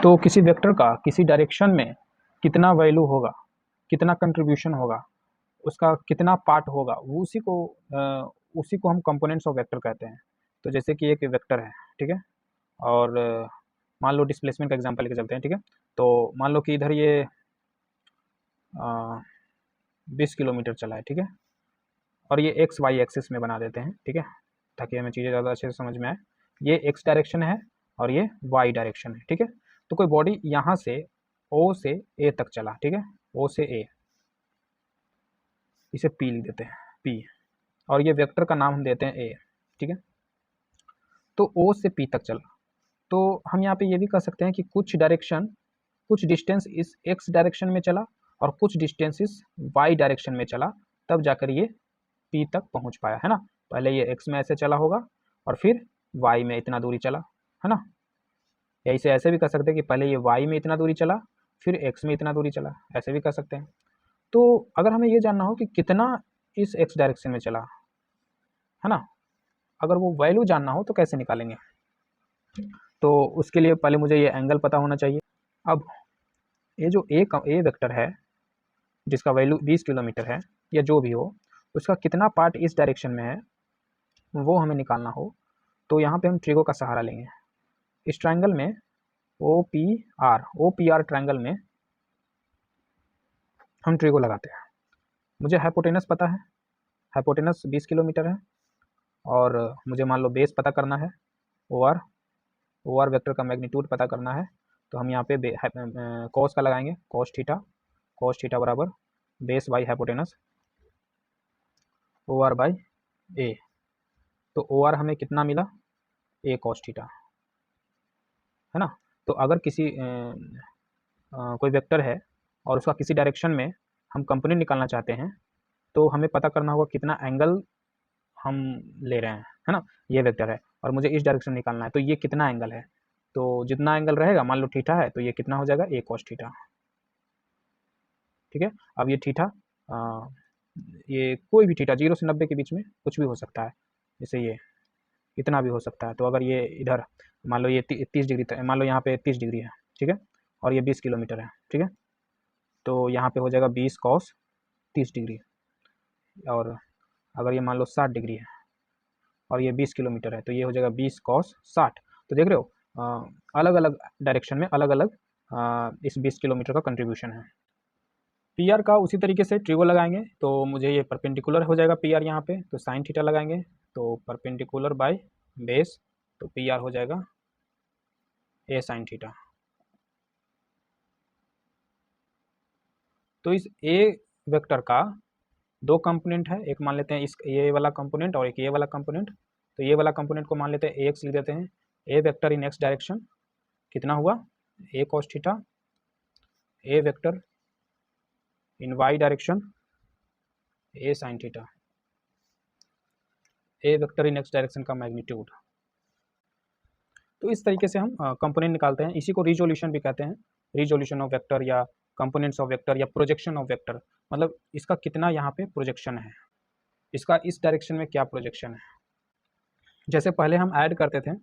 तो किसी वेक्टर का किसी डायरेक्शन में कितना वैल्यू होगा, कितना कंट्रीब्यूशन होगा, उसका कितना पार्ट होगा, वो उसी को हम कंपोनेंट्स ऑफ वेक्टर कहते हैं। तो जैसे कि एक वेक्टर है, ठीक है, और मान लो डिस्प्लेसमेंट का एग्जांपल लेके चलते हैं, ठीक है। तो मान लो कि इधर ये 20 किलोमीटर चला है, ठीक है, और ये एक्स वाई एक्सिस में बना देते हैं, ठीक है, ताकि हमें चीज़ें ज़्यादा अच्छे से समझ में आए। ये एक्स डायरेक्शन है और ये वाई डायरेक्शन है, ठीक है। तो कोई बॉडी यहाँ से ओ से ए तक चला, ठीक है, ओ से ए, इसे पी लिख देते हैं, पी, और ये वेक्टर का नाम हम देते हैं ए, ठीक है। तो ओ से पी तक चला, तो हम यहाँ पे ये भी कह सकते हैं कि कुछ डिस्टेंस इस एक्स डायरेक्शन में चला और कुछ डिस्टेंस इस वाई डायरेक्शन में चला, तब जाकर ये पी तक पहुँच पाया, है ना। पहले ये एक्स में ऐसे चला होगा और फिर वाई में इतना दूरी चला, है ना। या इसे ऐसे भी कह सकते हैं कि पहले ये वाई में इतना दूरी चला, फिर एक्स में इतना दूरी चला, ऐसे भी कह सकते हैं। तो अगर हमें ये जानना हो कि कितना इस एक्स डायरेक्शन में चला, है ना, अगर वो वैल्यू जानना हो तो कैसे निकालेंगे। तो उसके लिए पहले मुझे ये एंगल पता होना चाहिए। अब ये जो ए वेक्टर है जिसका वैल्यू 20 किलोमीटर है या जो भी हो, उसका कितना पार्ट इस डायरेक्शन में है वो हमें निकालना हो, तो यहाँ पे हम ट्रिगो का सहारा लेंगे। इस ट्रायंगल में ओ पी आर ट्रायंगल में हम ट्रिगो लगाते हैं। मुझे हाइपोटेनस पता है, हाइपोटेनस 20 किलोमीटर है, और मुझे मान लो बेस पता करना है, ओ आर वेक्टर का मैग्नीट्यूड पता करना है। तो हम यहाँ पे कॉस का लगाएंगे, कॉस थीटा बराबर base by hypotenuse O R by A. तो ओ आर हमें कितना मिला, ए कॉस थीटा, है ना। तो अगर कोई वेक्टर है और उसका किसी डायरेक्शन में हम कंपोनेंट निकालना चाहते हैं, तो हमें पता करना होगा कितना एंगल हम ले रहे हैं, है ना। ये वेक्टर है और मुझे इस डायरेक्शन निकालना है, तो ये कितना एंगल है। तो जितना एंगल रहेगा, मान लो थीटा है, तो ये कितना हो जाएगा, ए कॉस थीटा, ठीक है। अब ये थीटा ये कोई भी थीटा 0 से 90 के बीच में कुछ भी हो सकता है, जैसे ये इतना भी हो सकता है। तो अगर ये इधर मान लो ये 30 डिग्री, मान लो यहाँ पे 30 डिग्री है, ठीक है, और ये 20 किलोमीटर है, ठीक है, तो यहाँ पे हो जाएगा 20 कॉस 30 डिग्री। और अगर ये मान लो 60 डिग्री है और ये 20 किलोमीटर है, तो ये हो जाएगा 20 कॉस 60। तो देख रहे हो अलग अलग डायरेक्शन में अलग अलग इस 20 किलोमीटर का कंट्रीब्यूशन है। पी आर का उसी तरीके से ट्रिगो लगाएंगे, तो मुझे ये परपेंडिकुलर हो जाएगा पी आर यहाँ पे, तो साइन थीटा लगाएंगे, तो परपेंडिकुलर बाय बेस, तो पी आर हो जाएगा ए साइन थीटा। तो इस ए वेक्टर का दो कंपोनेंट है, एक मान लेते हैं इस ये वाला कंपोनेंट और एक ये वाला कंपोनेंट। तो ये वाला कंपोनेंट को मान लेते हैं ए एक्स लिख देते हैं, ए वेक्टर इन एक्स डायरेक्शन कितना हुआ, ए कॉस थीटा, ए वेक्टर इन वाई डायरेक्शन ए साइन थीटा, ए वेक्टर इन एक्स डायरेक्शन का मैग्नीट्यूड। तो इस तरीके से हम कंपोनेंट निकालते हैं, इसी को रिजोल्यूशन भी कहते हैं, रिजोल्यूशन ऑफ वेक्टर या कंपोनेंट्स ऑफ वेक्टर या प्रोजेक्शन ऑफ वेक्टर, मतलब इसका कितना यहाँ पे प्रोजेक्शन है, इसका इस डायरेक्शन में क्या प्रोजेक्शन है। जैसे पहले हम ऐड करते थे,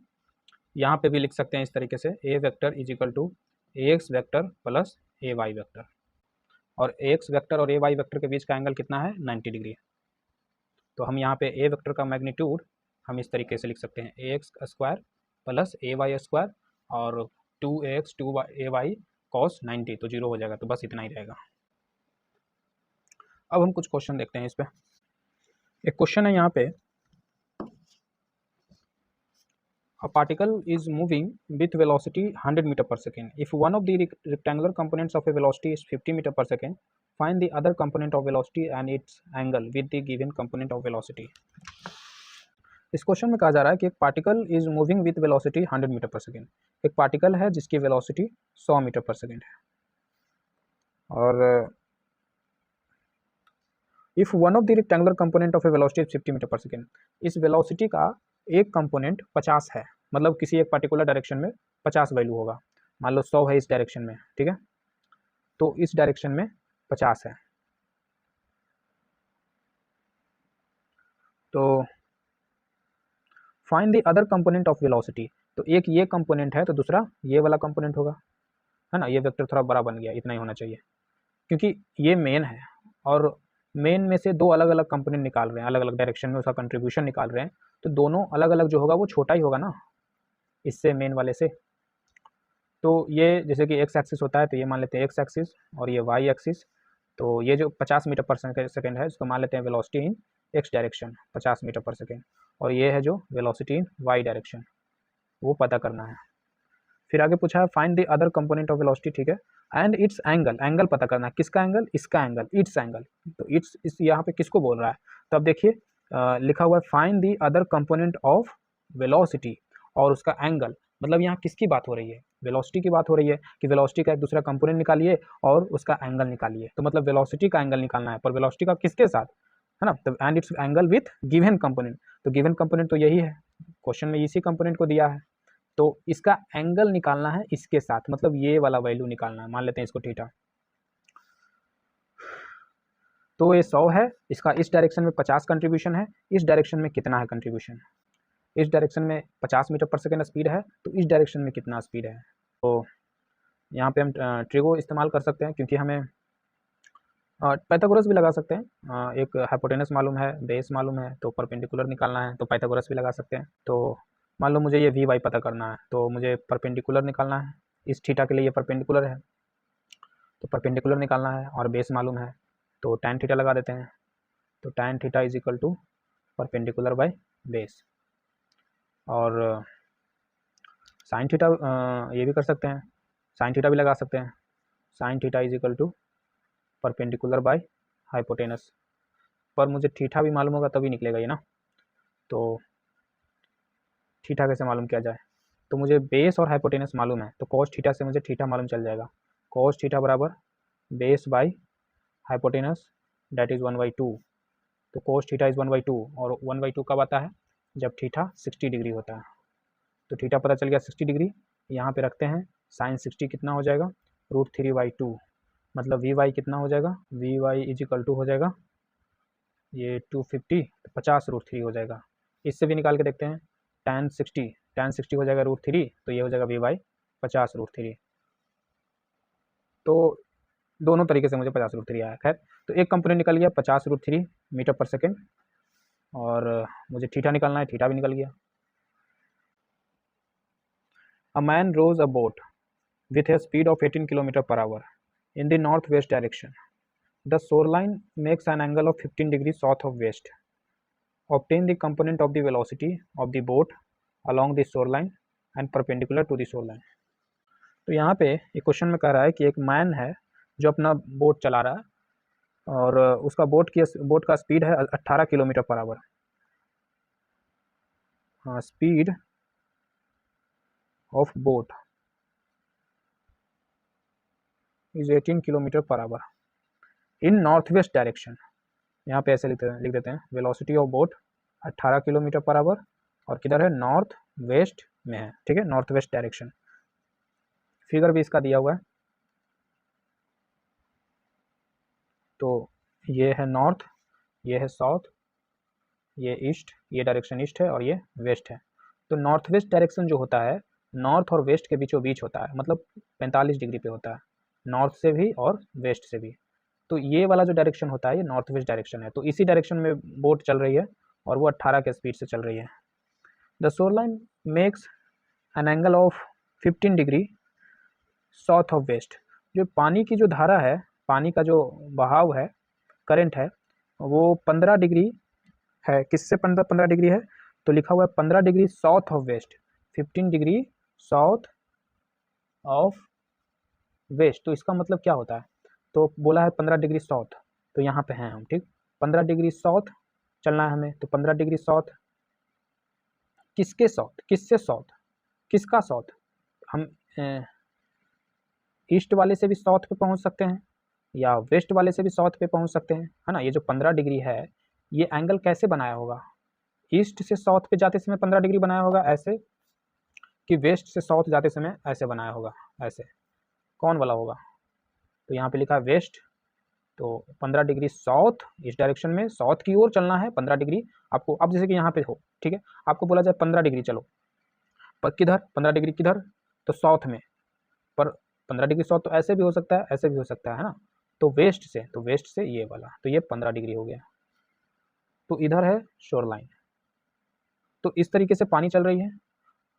यहाँ पे भी लिख सकते हैं इस तरीके से, A vector is equal to A X vector plus A Y vector, और ए एक्स वेक्टर और ए वाई वेक्टर के बीच का एंगल कितना है, 90 डिग्री। तो हम यहाँ पे ए वेक्टर का मैग्नीट्यूड हम इस तरीके से लिख सकते हैं, ए x square plus A Y square और 2x 2ay कॉस 90, तो 0 हो जाएगा, तो बस इतना ही रहेगा। अब हम कुछ क्वेश्चन देखते हैं इस पे। एक क्वेश्चन है यहाँ पे, a particle is moving with velocity 100 meter per second. If one of the rectangular components of a velocity is 50 meter per second, find the other component of velocity and its angle with the given component of velocity. इस question में कहा जा रहा है कि एक particle is moving with velocity 100 metre per second, एक particle है जिसकी वेलोसिटी 100 मीटर पर सेकेंड है, और if one of the rectangular component of a velocity is 50 metre per second, इस वेलोसिटी का एक कंपोनेंट 50 है, मतलब किसी एक पर्टिकुलर डायरेक्शन में 50 वैल्यू होगा, मान लो 100 है इस डायरेक्शन में, ठीक है, तो इस डायरेक्शन में 50 है। तो find the other component of velocity, तो एक ये कंपोनेंट है तो दूसरा ये वाला कंपोनेंट होगा, है ना, ये वेक्टर थोड़ा बड़ा बन गया, इतना ही होना चाहिए, क्योंकि ये मेन है और मेन में से दो अलग अलग कंपोनेंट निकाल रहे हैं, अलग अलग डायरेक्शन में उसका कंट्रीब्यूशन निकाल रहे हैं, तो दोनों अलग अलग जो होगा वो छोटा ही होगा ना इससे, मेन वाले से। तो ये जैसे कि एक्स एक्सिस होता है, तो ये मान लेते हैं एक्स एक्सिस, और ये वाई एक्सिस, तो ये जो 50 मीटर पर सेकेंड है इसको मान लेते हैं velocity in X direction 50 metre per second, और ये है जो वेलोसिटी इन वाई डायरेक्शन, वो पता करना है। फिर आगे पूछा है find the other component of velocity, ठीक है, एंड इट्स एंगल, एंगल पता करना है, किसका एंगल, इसका एंगल, इट्स एंगल, तो इट्स इस यहाँ पे किसको बोल रहा है, तो अब देखिए लिखा हुआ है find the other component of velocity और उसका एंगल, मतलब यहाँ किसकी बात हो रही है, वेलोसिटी की बात हो रही है कि वेलोसिटी का एक दूसरा कंपोनेंट निकालिए और उसका एंगल निकालिए, तो मतलब वेलोसिटी का एंगल निकालना है, पर वेलोसिटी का किसके साथ, है ना, तो and it's angle with given component, तो गिवन कंपोनेंट तो यही है, क्वेश्चन में इसी कंपोनेंट को दिया है, तो इसका एंगल निकालना है इसके साथ, मतलब ये वाला वैल्यू निकालना है, मान लेते हैं इसको थीटा, तो ये 100 है, इसका इस डायरेक्शन में 50 कंट्रीब्यूशन है, इस डायरेक्शन में कितना है कंट्रीब्यूशन, इस डायरेक्शन में 50 मीटर पर सेकेंड स्पीड है, तो इस डायरेक्शन में कितना स्पीड है, तो यहाँ पे हम ट्रिगो इस्तेमाल कर सकते हैं, क्योंकि हमें पाइथागोरस भी लगा सकते हैं, एक हाइपोटेनस मालूम है, बेस मालूम है, तो परपेंडिकुलर निकालना है तो पाइथागोरस भी लगा सकते हैं। तो मान लो मुझे ये वी वाई पता करना है, तो मुझे परपेंडिकुलर निकालना है, इस थीटा के लिए ये परपेंडिकुलर है, तो परपेंडिकुलर निकालना है, और बेस मालूम है तो टैन थीटा लगा देते हैं, तो tan theta is equal to perpendicular by base, और साइन थीटा ये भी कर सकते हैं, साइन थीटा भी लगा सकते हैं, sine theta is equal to perpendicular by hypotenuse, पर मुझे थीटा भी मालूम होगा तभी निकलेगा ये ना, तो थीटा कैसे मालूम किया जाए, तो मुझे बेस और हाइपोटेनस मालूम है, तो कॉस थीटा से मुझे थीटा मालूम चल जाएगा, कॉस थीटा बराबर base by hypotenuse that is 1/2, तो कॉस थीटा इज़ 1/2, और 1/2 कब आता है, जब थीटा 60 डिग्री होता है, तो थीटा पता चल गया 60 डिग्री, यहाँ पे रखते हैं, साइन 60 कितना हो जाएगा, √3/2, मतलब वी वाई कितना हो जाएगा, V Y is equal to हो जाएगा ये 250, तो 50√3 हो जाएगा, इससे भी निकाल के देखते हैं, tan 60 हो जाएगा √3, तो ये हो जाएगा वी वाई 50√3, तो दोनों तरीके से मुझे 50√3 आया, खैर तो एक कंपोनेंट निकल गया 50√3 मीटर पर सेकेंड, और मुझे थीटा निकालना है, थीटा भी निकल गया। A man rows a boat with a speed of 18 km per hour in the northwest direction. The shoreline makes an angle of 15 degrees south of west. Obtain the component of the velocity of the boat along the shoreline and perpendicular to the shoreline. तो यहाँ पे एक question में कह रहा है कि एक मैन है जो अपना बोट चला रहा है और उसका बोट का स्पीड है 18 किलोमीटर पर आवर, हाँ speed of boat is 18 kilometre per hour in north west direction, यहाँ पे ऐसे लिख देते हैं velocity of boat 18 kilometre per hour, और किधर है, नॉर्थ वेस्ट में है, ठीक है, नॉर्थ वेस्ट डायरेक्शन, फिगर भी इसका दिया हुआ है, तो ये है नॉर्थ, ये है साउथ, ये ईस्ट, ये डायरेक्शन ईस्ट है और ये वेस्ट है, तो नॉर्थ वेस्ट डायरेक्शन जो होता है नॉर्थ और वेस्ट के बीचों बीच होता है, मतलब 45 डिग्री पे होता है, नॉर्थ से भी और वेस्ट से भी, तो ये वाला जो डायरेक्शन होता है ये नॉर्थ वेस्ट डायरेक्शन है, तो इसी डायरेक्शन में बोट चल रही है और वो 18 के स्पीड से चल रही है। The shoreline makes an angle of 15 degree south of west, जो पानी की जो धारा है, पानी का जो बहाव है, करंट है, वो 15 डिग्री है, किससे 15 डिग्री है, तो लिखा हुआ है 15 degree south of west, 15 degree south of west, तो इसका मतलब क्या होता है, तो बोला है 15 डिग्री साउथ, तो यहाँ पे हैं हम, ठीक, 15 डिग्री साउथ चलना है हमें, तो 15 डिग्री साउथ, किसके साउथ, किससे साउथ, किसका साउथ, हम ईस्ट वाले से भी साउथ पे पहुँच सकते हैं या वेस्ट वाले से भी साउथ पे पहुँच सकते हैं, है ना, ये जो 15 डिग्री है ये एंगल कैसे बनाया होगा, ईस्ट से साउथ पे जाते समय 15 डिग्री बनाया होगा ऐसे, कि वेस्ट से साउथ जाते समय ऐसे बनाया होगा, ऐसे, कौन वाला होगा, तो यहाँ पे लिखा है वेस्ट, तो 15 डिग्री साउथ, इस डायरेक्शन में साउथ की ओर चलना है 15 डिग्री आपको, अब जैसे कि यहाँ पे हो, ठीक है, आपको बोला जाए 15 डिग्री चलो, पर किधर 15 डिग्री किधर, तो साउथ में, पर 15 डिग्री साउथ तो ऐसे भी हो सकता है, ऐसे भी हो सकता है ना। तो वेस्ट से ये वाला, तो ये 15 डिग्री हो गया। तो इधर है शोर लाइन। तो इस तरीके से पानी चल रही है,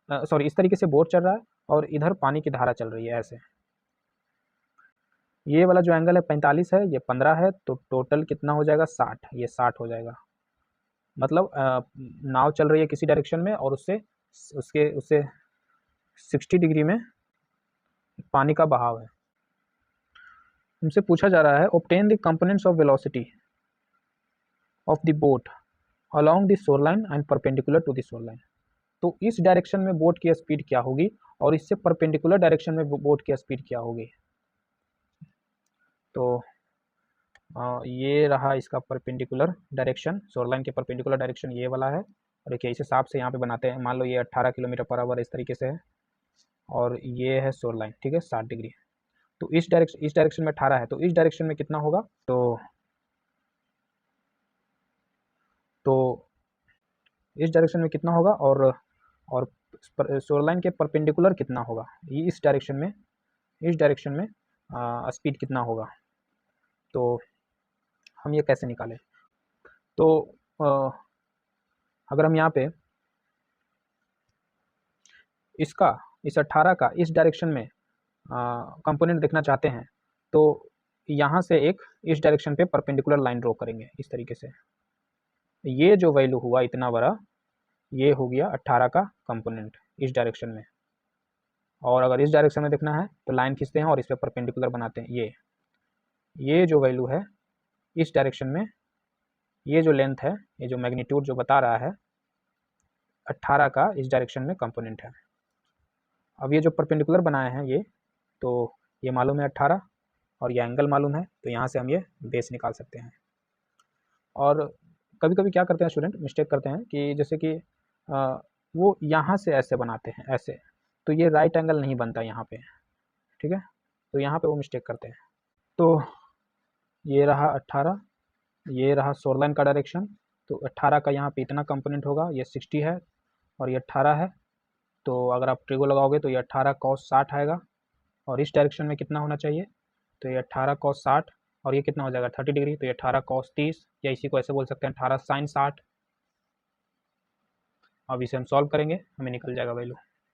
सॉरी इस तरीके से बोट चल रहा है और इधर पानी की धारा चल रही है ऐसे। ये वाला जो एंगल है 45 है, ये 15 है, तो टोटल कितना हो जाएगा 60, ये 60 हो जाएगा। मतलब नाव चल रही है किसी डायरेक्शन में और उससे 60 डिग्री में पानी का बहाव है। हमसे पूछा जा रहा है obtain the components of velocity of the boat along the shore line and perpendicular to the shore line. तो इस डायरेक्शन में बोट की स्पीड क्या होगी और इससे परपेंडिकुलर डायरेक्शन में बोट की स्पीड क्या होगी। तो ये रहा इसका परपेंडिकुलर डायरेक्शन, शोर लाइन के परपेंडिकुलर डायरेक्शन ये वाला है। और देखिए इस हिसाब से यहाँ पे बनाते हैं, मान लो ये 18 किलोमीटर पर आवर इस तरीके से है और ये है शोर लाइन, ठीक है 60 डिग्री। तो इस डायरेक्शन में 18 है, तो इस डायरेक्शन में कितना होगा, तो इस डायरेक्शन में कितना होगा और शोर लाइन के परपेंडिकुलर कितना होगा, ये इस डायरेक्शन में स्पीड कितना होगा। तो हम ये कैसे निकालें। तो अगर हम यहाँ पे इस 18 का इस डायरेक्शन में कंपोनेंट देखना चाहते हैं, तो यहाँ से एक इस डायरेक्शन पे परपेंडिकुलर लाइन ड्रॉ करेंगे इस तरीके से। ये जो वैल्यू हुआ इतना बड़ा, ये हो गया 18 का कंपोनेंट इस डायरेक्शन में। और अगर इस डायरेक्शन में देखना है तो लाइन खींचते हैं और इस पर परपेंडिकुलर बनाते हैं। ये जो वैल्यू है इस डायरेक्शन में, ये जो लेंथ है, ये जो मैग्नीट्यूड जो बता रहा है 18 का इस डायरेक्शन में कंपोनेंट है। अब ये जो परपेंडिकुलर बनाए हैं ये, तो ये मालूम है 18 और ये एंगल मालूम है, तो यहाँ से हम ये बेस निकाल सकते हैं। और कभी कभी क्या करते हैं स्टूडेंट, मिस्टेक करते हैं कि जैसे कि वो यहाँ से ऐसे बनाते हैं ऐसे, तो ये राइट एंगल नहीं बनता यहाँ पे, ठीक है। तो यहाँ पे वो मिस्टेक करते हैं। तो ये रहा 18, ये रहा शोर लाइन का डायरेक्शन। तो 18 का यहाँ पे इतना कंपोनेंट होगा, ये 60 है और ये 18 है। तो अगर आप ट्रिगो लगाओगे तो ये 18 cos 60 आएगा। और इस डायरेक्शन में कितना होना चाहिए, तो ये 18 cos 60 और ये कितना हो जाएगा 30 डिग्री, तो ये 18 cos 30 या इसी को ऐसे बोल सकते हैं 18 sin 60। अब इसे हम सॉल्व करेंगे, हमें निकल जाएगा वैल्यू।